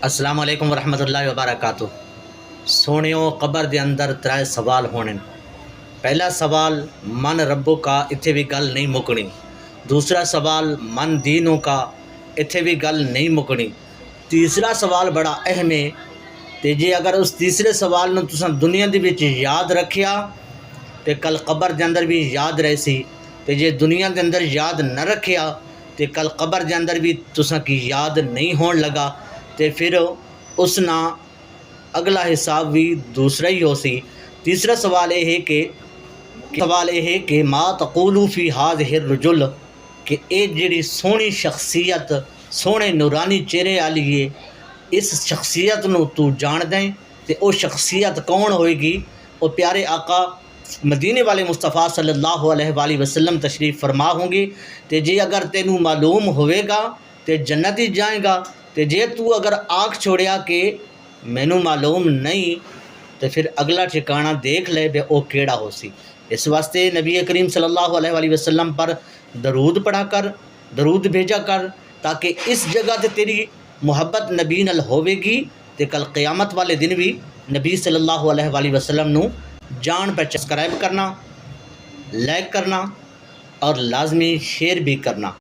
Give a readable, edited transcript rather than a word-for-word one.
अस्सलाम वालेकुम वरहमतुल्लाहि वबरकातुह। सोनियो कबर दे अंदर त्रै सवाल होने। पहला सवाल मन रब्बो का, इत्थे भी गल नहीं मुकनी। दूसरा सवाल मन दीनों का, इत्थे भी गल नहीं मुकनी। तीसरा सवाल बड़ा अहम है ते जे अगर उस तीसरे सवाल नूं तुसां दुनिया दे विच याद रखिया ते कल कबर दे अंदर भी याद रहे सी, ते जे दुनिया दे अंदर याद न रखिया ते कल कबर दे अंदर भी तुसां की याद नहीं होण लगा, ते फिर उस ना अगला हिसाब भी दूसरा ही हो सी। तीसरा सवाल यह है कि मा तकूलू फी हाज़िहि रजुल, कि ये जिहड़ी सोहनी शख्सियत, सोहने नूरानी चेहरे वाली है, इस शख्सियत नूं तू जान दें ते वो शख्सियत कौन होएगी? वो प्यारे आका मदीने वाले मुस्तफ़ा सल्लल्लाहु अलैहि वसल्लम तशरीफ़ फरमा होंगे। ते जे अगर तेनू मालूम होवेगा तो जन्नत ही जाएगा, तो जे तू अगर आख छोड़िया कि मैनू मालूम नहीं, तो फिर अगला ठिकाना देख ले बे वो केड़ा हो सी। इस वास्ते नबी करीम सल्लल्लाहु अलैहि वसल्लम पर दरूद पढ़ा कर, दरूद भेजा कर, ताकि इस जगह ते तेरी मुहब्बत नबी नाल होवेगी ते कल क़यामत वाले दिन भी नबी सल्लल्लाहु अलैहि वसल्लम नू जान पर सब्सक्राइब करना, लाइक करना और लाजमी शेयर भी करना।